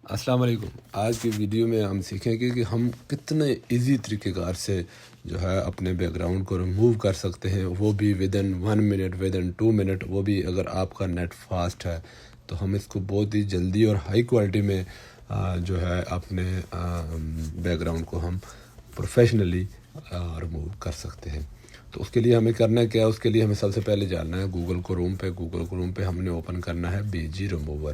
السلام علیکم۔ آج کی ویڈیو میں ہم سیکھیں گے کہ ہم کتنے ایزی طریقہ کار سے جو ہے اپنے بیک گراؤنڈ کو ریموو کر سکتے ہیں، وہ بھی ودن 1 منٹ، ودن 2 منٹ، وہ بھی اگر آپ کا نیٹ فاسٹ ہے تو ہم اس کو بہت ہی جلدی اور ہائی کوالٹی میں جو ہے اپنے بیک گراؤنڈ کو ہم پروفیشنلی ریموو کر سکتے ہیں۔ تو اس کے لیے ہمیں کرنا کیا ہے؟ اس کے لیے ہمیں سب سے پہلے جانا ہے گوگل کروم پہ ہم نے اوپن کرنا ہے BG remover.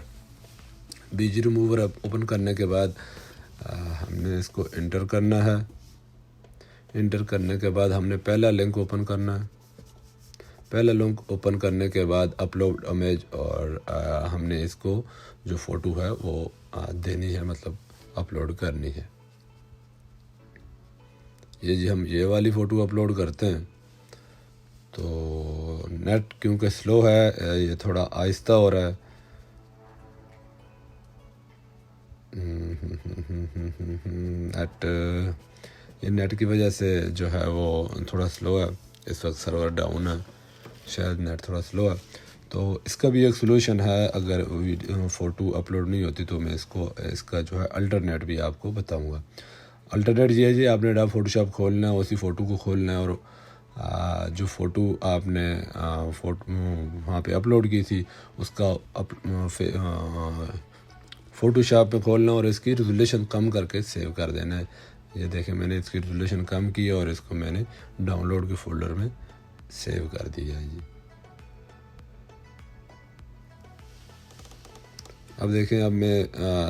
BG remover open کرنے کے بعد ہم نے اس کو انٹر کرنا ہے۔ انٹر کرنے کے بعد ہم نے پہلا لنک اوپن کرنا ہے۔ پہلا لنک اوپن کرنے کے بعد اپلوڈ امیج، اور ہم نے اس کو جو فوٹو ہے وہ دینی ہے، مطلب اپلوڈ کرنی ہے۔ یہ جی ہم یہ والی فوٹو اپلوڈ کرتے ہیں تو نیٹ کیونکہ سلو ہے، یہ تھوڑا آہستہ ہو رہا ہے۔ نیٹ کی وجہ سے جو ہے وہ تھوڑا سلو ہے، اس وقت سرور ڈاؤن ہے، شاید نیٹ تھوڑا سلو ہے۔ تو اس کا بھی ایک سلوشن ہے، اگر فوٹو اپلوڈ نہیں ہوتی تو میں اس کا جو ہے الٹرنیٹ بھی آپ کو بتاؤں گا۔ الٹرنیٹ یہ ہے جی، آپ نے فوٹو شاپ کھولنا ہے، اسی فوٹو کو کھولنا ہے، اور جو فوٹو آپ نے وہاں پہ اپلوڈ کی تھی اس کا فوٹو شاپ میں کھولنا اور اس کی ریزولیشن کم کر کے سیو کر دینا ہے۔ یہ دیکھیں میں نے اس کی ریزولیشن کم کی اور اس کو میں نے ڈاؤن لوڈ کے فولڈر میں سیو کر دیا ہے جی۔ اب دیکھیں، اب میں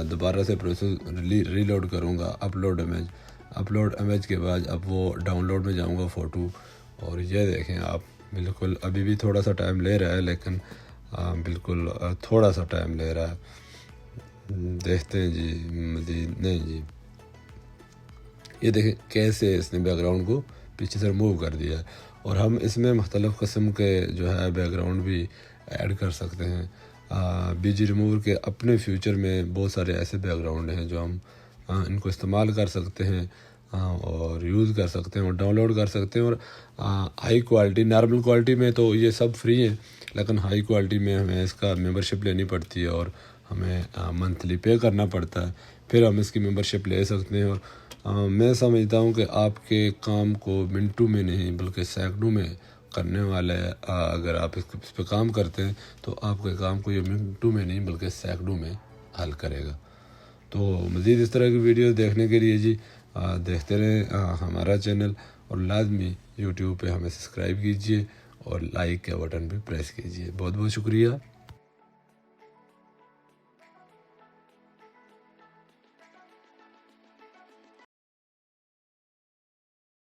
دوبارہ سے پروسیس ریلوڈ کروں گا اپلوڈ امیج کے بعد اب وہ ڈاؤن لوڈ میں جاؤں گا فوٹو، اور یہ دیکھیں آپ بالکل ابھی بھی تھوڑا سا ٹائم لے رہا ہے، لیکن بالکل تھوڑا سا ٹائم لے رہا ہے۔ دیکھتے ہیں جی مزید نہیں جی، یہ دیکھیں کیسے اس نے بیک گراؤنڈ کو پیچھے سے ریموو کر دیا ہے۔ اور ہم اس میں مختلف قسم کے جو ہے بیک گراؤنڈ بھی ایڈ کر سکتے ہیں۔ BG ریموور کے اپنے فیوچر میں بہت سارے ایسے بیک گراؤنڈ ہیں جو ہم ان کو استعمال کر سکتے ہیں اور یوز کر سکتے ہیں اور ڈاؤن لوڈ کر سکتے ہیں۔ اور ہائی کوالٹی، نارمل کوالٹی میں تو یہ سب فری ہیں، لیکن ہائی کوالٹی میں ہمیں اس کا ممبرشپ لینی پڑتی ہے اور ہمیں منتھلی پے کرنا پڑتا ہے، پھر ہم اس کی ممبرشپ لے سکتے ہیں۔ اور میں سمجھتا ہوں کہ آپ کے کام کو منٹوں میں نہیں بلکہ سیکنڈوں میں کرنے والے، اگر آپ اس پہ کام کرتے ہیں تو آپ کے کام کو یہ منٹوں میں نہیں بلکہ سیکنڈوں میں حل کرے گا۔ تو مزید اس طرح کی ویڈیو دیکھنے کے لیے جی دیکھتے رہیں ہمارا چینل، اور لازمی YouTube پہ ہمیں سبسکرائب کیجئے اور لائک کے بٹن پہ پریس کیجئے۔ بہت بہت شکریہ۔